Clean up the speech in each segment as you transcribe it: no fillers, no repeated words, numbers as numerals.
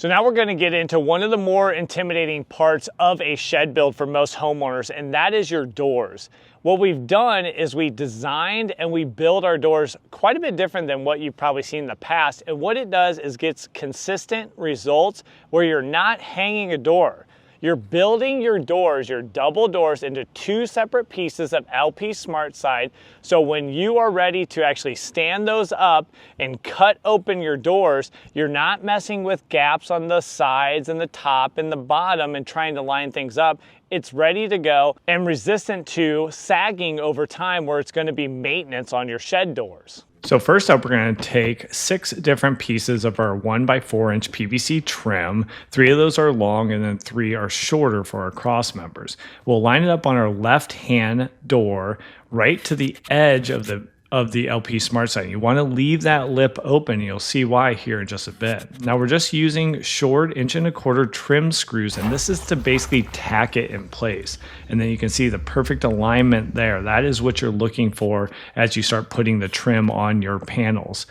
So now we're going to get into one of the more intimidating parts of a shed build for most homeowners, and that is your doors. What we've done is we designed and we build our doors quite a bit different than what you've probably seen in the past. And what it does is gets consistent results where you're not hanging a door. You're building your doors, your double doors, into two separate pieces of LP SmartSide. So when you are ready to actually stand those up and cut open your doors, you're not messing with gaps on the sides and the top and the bottom and trying to line things up. It's ready to go and resistant to sagging over time, where it's going to be maintenance on your shed doors. So first up, we're going to take 6 different pieces of our 1x4-inch PVC trim. 3 of those are long and then 3 are shorter for our cross members. We'll line it up on our left-hand door right to the edge of the LP SmartSide. You want to leave that lip open. You'll see why here in just a bit. Now we're just using short 1.25" trim screws, and this is to basically tack it in place. And then you can see the perfect alignment there. That is what you're looking for as you start putting the trim on your panels.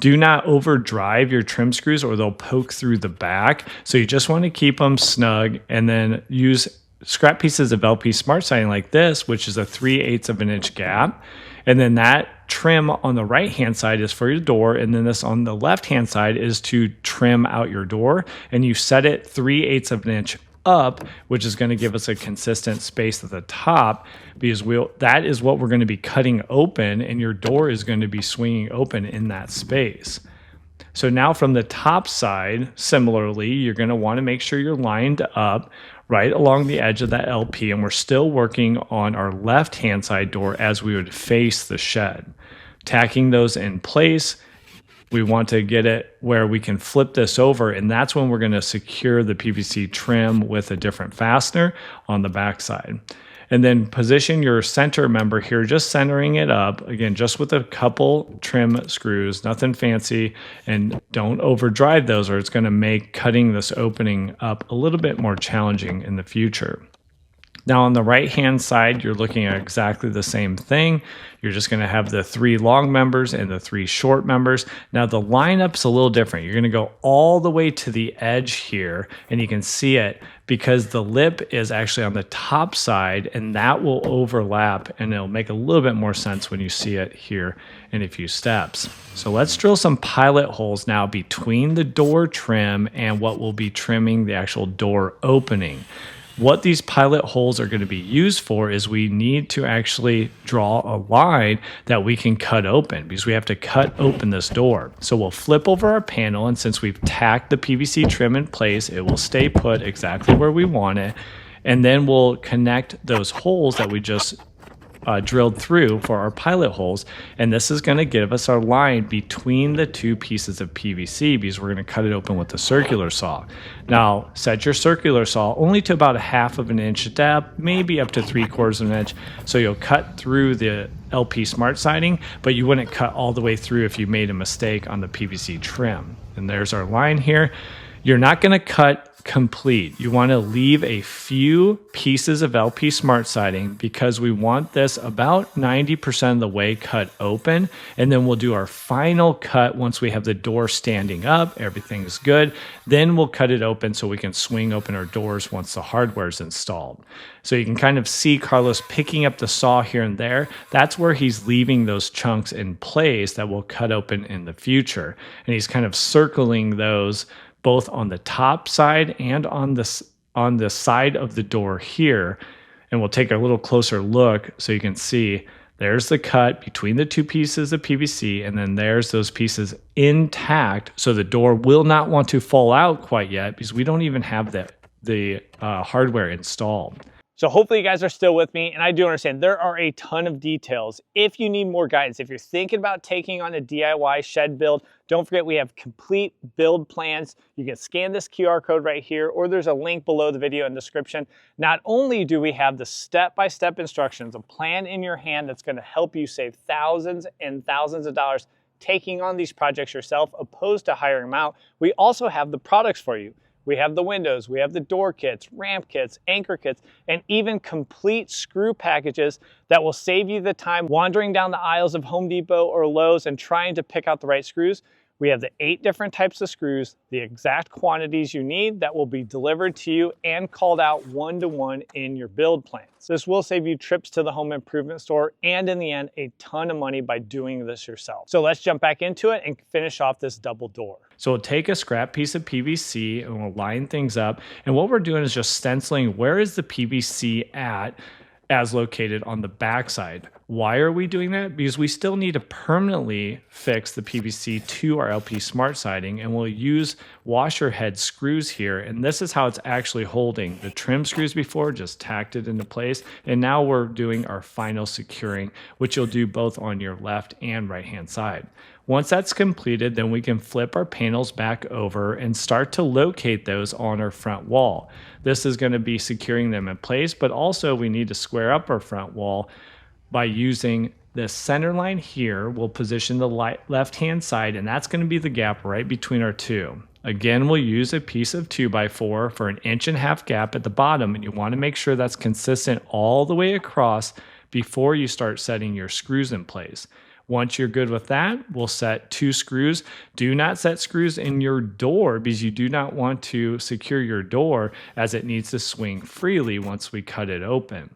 Do not overdrive your trim screws or they'll poke through the back. So you just want to keep them snug, and then use scrap pieces of LP SmartSide like this, which is a 3/8 of an inch gap. And then that trim on the right-hand side is for your door, and then this on the left-hand side is to trim out your door. And you set it 3/8 of an inch up, which is going to give us a consistent space at the top, because that is what we're going to be cutting open, and your door is going to be swinging open in that space. So now from the top side, similarly, you're going to want to make sure you're lined up right along the edge of that LP, and we're still working on our left-hand side door as we would face the shed. Tacking those in place, we want to get it where we can flip this over, and that's when we're going to secure the PVC trim with a different fastener on the back side. And then position your center member here, just centering it up, again, just with a couple trim screws, nothing fancy, and don't overdrive those or it's going to make cutting this opening up a little bit more challenging in the future. Now on the right-hand side, you're looking at exactly the same thing. You're just going to have the 3 long members and the 3 short members. Now the lineup's a little different. You're going to go all the way to the edge here, and you can see it because the lip is actually on the top side, and that will overlap, and it'll make a little bit more sense when you see it here in a few steps. So let's drill some pilot holes now between the door trim and what will be trimming the actual door opening. What these pilot holes are going to be used for is we need to actually draw a line that we can cut open, because we have to cut open this door. So we'll flip over our panel, and since we've tacked the PVC trim in place, it will stay put exactly where we want it. And then we'll connect those holes that we just drilled through for our pilot holes, and this is going to give us our line between the 2 pieces of PVC, because we're going to cut it open with the circular saw. Now set your circular saw only to about 1/2 of an inch depth, maybe up to 3/4 of an inch, so you'll cut through the LP Smart Siding, but you wouldn't cut all the way through if you made a mistake on the PVC trim. And there's our line here. You're not going to cut complete. You want to leave a few pieces of LP Smart Siding, because we want this about 90% of the way cut open, and then we'll do our final cut once we have the door standing up, everything's good. Then we'll cut it open so we can swing open our doors once the hardware is installed. So you can kind of see Carlos picking up the saw here and there. That's where he's leaving those chunks in place that will cut open in the future, and he's kind of circling those both on the top side and on the side of the door here. And we'll take a little closer look so you can see there's the cut between the 2 pieces of PVC, and then there's those pieces intact. So the door will not want to fall out quite yet, because we don't even have the hardware installed. So hopefully you guys are still with me, and I do understand there are a ton of details. If you need more guidance, if you're thinking about taking on a DIY shed build, don't forget we have complete build plans. You can scan this QR code right here, or there's a link below the video in the description. Not only do we have the step-by-step instructions, a plan in your hand that's going to help you save thousands and thousands of dollars taking on these projects yourself, opposed to hiring them out, we also have the products for you. We have the windows, we have the door kits, ramp kits, anchor kits, and even complete screw packages that will save you the time wandering down the aisles of Home Depot or Lowe's and trying to pick out the right screws. We have the 8 different types of screws, the exact quantities you need that will be delivered to you and called out one-to-one in your build plans. This will save you trips to the home improvement store and in the end, a ton of money by doing this yourself. So let's jump back into it and finish off this double door. So we'll take a scrap piece of PVC and we'll line things up. And what we're doing is just stenciling where is the PVC at as located on the backside. Why are we doing that? Because we still need to permanently fix the PVC to our LP Smart Siding, and we'll use washer head screws here. And this is how it's actually holding. The trim screws before just tacked it into place. And now we're doing our final securing, which you'll do both on your left and right hand side. Once that's completed, then we can flip our panels back over and start to locate those on our front wall. This is going to be securing them in place, but also we need to square up our front wall by using the center line here. We'll position the left-hand side, and that's going to be the gap right between our two. Again, we'll use a piece of 2x4 for an 1.5 gap at the bottom, and you want to make sure that's consistent all the way across before you start setting your screws in place. Once you're good with that, we'll set 2 screws. Do not set screws in your door because you do not want to secure your door as it needs to swing freely once we cut it open.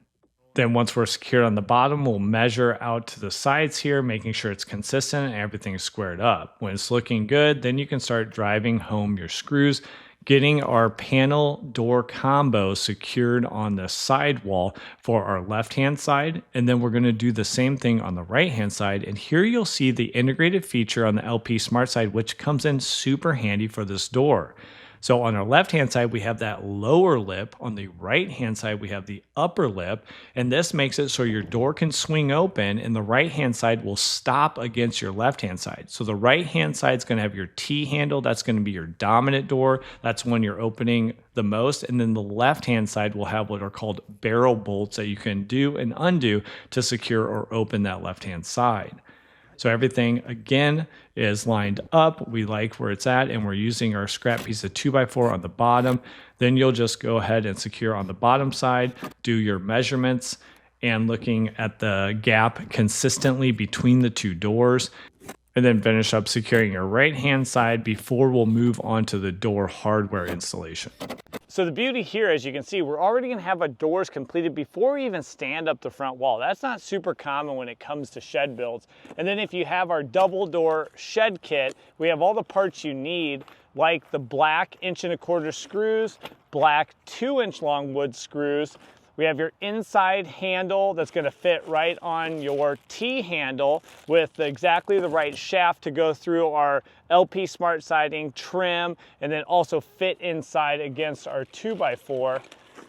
Then once we're secured on the bottom, we'll measure out to the sides here, making sure it's consistent and everything's squared up. When it's looking good, then you can start driving home your screws, getting our panel door combo secured on the side wall for our left-hand side. And then we're going to do the same thing on the right-hand side. And here you'll see the integrated feature on the LP SmartSide, which comes in super handy for this door. So on our left-hand side, we have that lower lip. On the right-hand side, we have the upper lip. And this makes it so your door can swing open and the right-hand side will stop against your left-hand side. So the right-hand side is going to have your T handle. That's going to be your dominant door. That's when you're opening the most. And then the left-hand side will have what are called barrel bolts that you can do and undo to secure or open that left-hand side. So everything, again, is lined up. We like where it's at, and we're using our scrap piece of 2x4 on the bottom. Then you'll just go ahead and secure on the bottom side, do your measurements, and looking at the gap consistently between the 2 doors. And then finish up securing your right-hand side before we'll move on to the door hardware installation. So the beauty here, as you can see, we're already going to have our doors completed before we even stand up the front wall. That's not super common when it comes to shed builds. And then if you have our double door shed kit, we have all the parts you need, like the black 1.25" screws, black 2-inch long wood screws. We have your inside handle that's going to fit right on your T handle with exactly the right shaft to go through our LP Smart Siding trim and then also fit inside against our 2x4.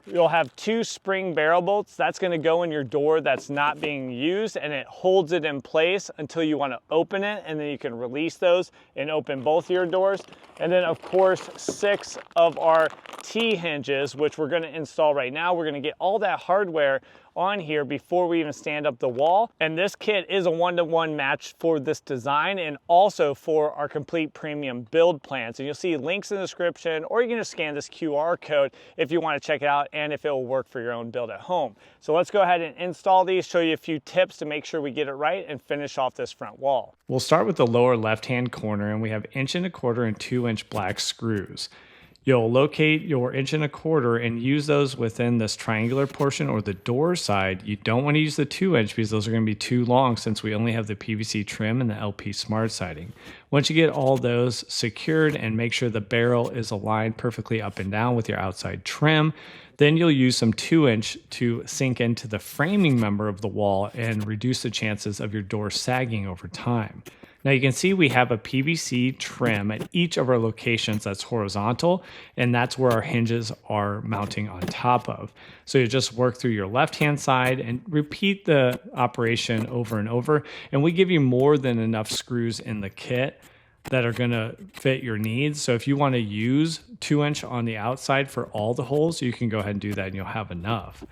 You'll have 2 spring barrel bolts. That's going to go in your door that's not being used, and it holds it in place until you want to open it, and then you can release those and open both of your doors. And then of course 6 of our T-hinges, which we're going to install right now. We're going to get all that hardware on here before we even stand up the wall. And this kit is a 1-to-1 match for this design and also for our complete premium build plans. And you'll see links in the description, or you can just scan this QR code if you want to check it out and if it will work for your own build at home. So let's go ahead and install these, show you a few tips to make sure we get it right and finish off this front wall. We'll start with the lower left-hand corner, and we have 1.25" and 2-inch black screws. You'll locate your 1.25" and use those within this triangular portion or the door side. You don't want to use the 2-inch because those are going to be too long since we only have the PVC trim and the LP Smart Siding. Once you get all those secured and make sure the barrel is aligned perfectly up and down with your outside trim, then you'll use some 2-inch to sink into the framing member of the wall and reduce the chances of your door sagging over time. Now you can see we have a PVC trim at each of our locations that's horizontal, and that's where our hinges are mounting on top of. So you just work through your left-hand side and repeat the operation over and over. And we give you more than enough screws in the kit that are going to fit your needs. So if you want to use 2-inch on the outside for all the holes, you can go ahead and do that and you'll have enough.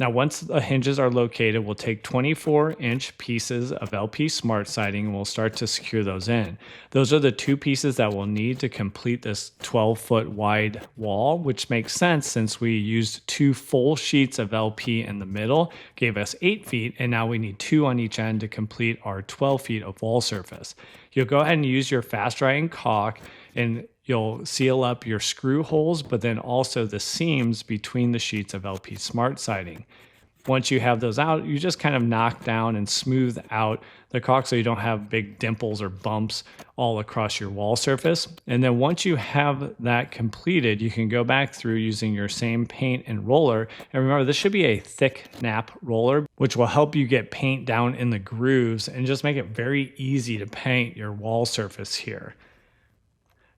Now, once the hinges are located, we'll take 24-inch pieces of LP Smart Siding and we'll start to secure those in. Those are the two pieces that we'll need to complete this 12-foot wide wall, which makes sense since we used 2 full sheets of LP in the middle, gave us 8 feet, and now we need 2 on each end to complete our 12 feet of wall surface. You'll go ahead and use your fast drying caulk and you'll seal up your screw holes, but then also the seams between the sheets of LP Smart Siding. Once you have those out, you just kind of knock down and smooth out the caulk so you don't have big dimples or bumps all across your wall surface. And then once you have that completed, you can go back through using your same paint and roller. And remember, this should be a thick nap roller, which will help you get paint down in the grooves and just make it very easy to paint your wall surface here.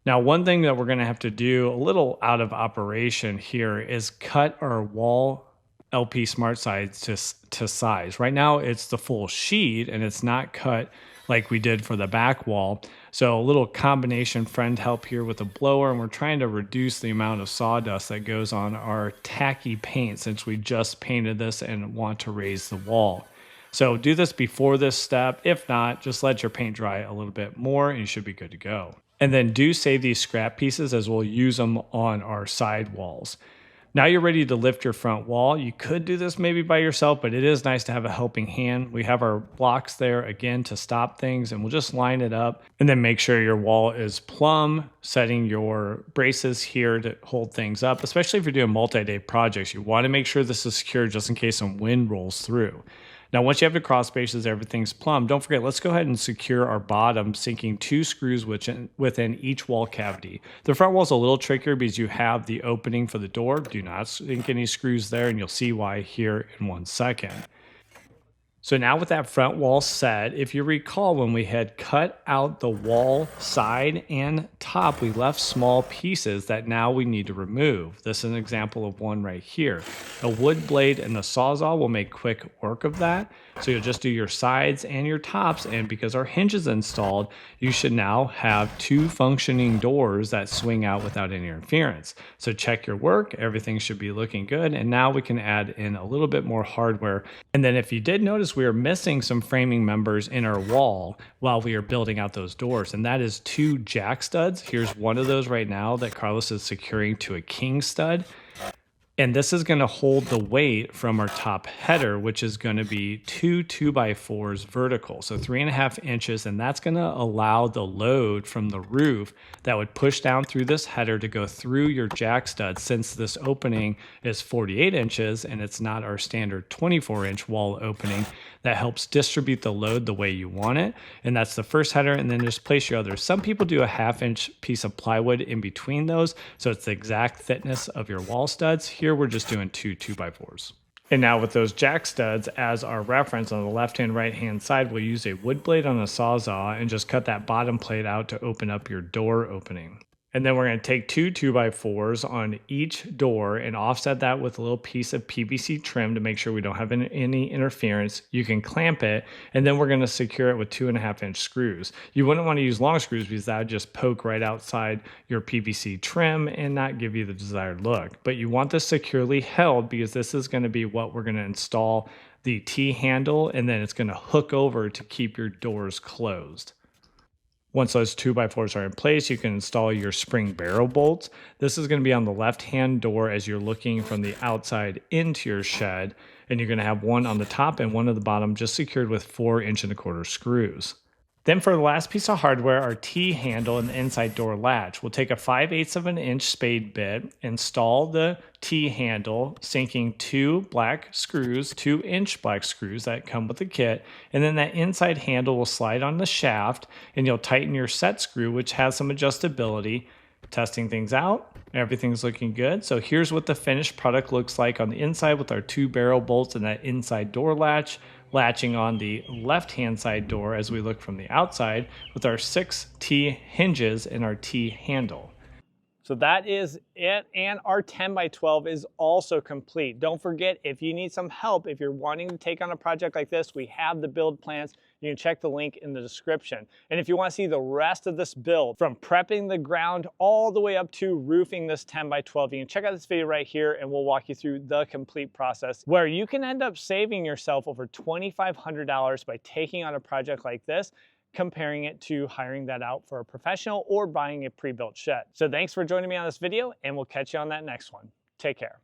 Now, one thing that we're going to have to do a little out of operation here is cut our wall LP SmartSide to size. Right now, it's the full sheet and it's not cut like we did for the back wall. So a little combination friend help here with a blower, and we're trying to reduce the amount of sawdust that goes on our tacky paint since we just painted this and want to raise the wall. So do this before this step. If not, just let your paint dry a little bit more and you should be good to go. And then do save these scrap pieces as we'll use them on our side walls. Now you're ready to lift your front wall. You could do this maybe by yourself, but it is nice to have a helping hand. We have our blocks there again to stop things, and we'll just line it up and then make sure your wall is plumb, setting your braces here to hold things up, especially if you're doing multi-day projects. You want to make sure this is secure just in case some wind rolls through. Now, once you have the cross spaces, everything's plumb. Don't forget, let's go ahead and secure our bottom, sinking 2 screws within each wall cavity. The front wall's a little trickier because you have the opening for the door. Do not sink any screws there, and you'll see why here in 1 second. So now with that front wall set, if you recall when we had cut out the wall side and top, we left small pieces that now we need to remove. This is an example of one right here. A wood blade and the Sawzall will make quick work of that. So you'll just do your sides and your tops, and because our hinge is installed, you should now have 2 functioning doors that swing out without any interference. So check your work, everything should be looking good, and now we can add in a little bit more hardware. And then if you did notice, we are missing some framing members in our wall while we are building out those doors, and that is 2 jack studs. Here's one of those right now that Carlos is securing to a king stud. And this is going to hold the weight from our top header, which is going to be 2 2x4s vertical, so 3.5 inches. And that's going to allow the load from the roof that would push down through this header to go through your jack stud, since this opening is 48 inches and it's not our standard 24-inch wall opening. That helps distribute the load the way you want it. And that's the first header, and then just place your others. Some people do a 1/2 inch piece of plywood in between those, so it's the exact thickness of your wall studs. Here we're just doing 2 2x4s. And now with those jack studs as our reference on the left-hand, right-hand side, we'll use a wood blade on a Sawzall and just cut that bottom plate out to open up your door opening. And then we're going to take 2 2x4s on each door and offset that with a little piece of PVC trim to make sure we don't have any interference. You can clamp it, and then we're going to secure it with 2.5 inch screws. You wouldn't want to use long screws because that would just poke right outside your PVC trim and not give you the desired look. But you want this securely held because this is going to be what we're going to install the T-handle, and then it's going to hook over to keep your doors closed. Once those 2x4s are in place, you can install your spring barrel bolts. This is going to be on the left-hand door as you're looking from the outside into your shed, and you're going to have one on the top and one at the bottom just secured with 4 1/4" screws. Then for the last piece of hardware, our T-handle and the inside door latch. We'll take a 5/8 inch spade bit, install the T-handle, sinking 2 black screws, 2-inch black screws that come with the kit, and then that inside handle will slide on the shaft, and you'll tighten your set screw, which has some adjustability. Testing things out, everything's looking good. So here's what the finished product looks like on the inside with our 2 barrel bolts and that inside door latch, latching on the left-hand side door as we look from the outside with our 6 T-hinges and our T-handle. So that is it, and our 10x12 is also complete. Don't forget, if you need some help, if you're wanting to take on a project like this, we have the build plans. you can check the link in the description. And if you want to see the rest of this build, from prepping the ground all the way up to roofing this 10 by 12, you can check out this video right here and we'll walk you through the complete process where you can end up saving yourself over $2,500 by taking on a project like this, comparing it to hiring that out for a professional or buying a pre-built shed. So thanks for joining me on this video, and we'll catch you on that next one. Take care.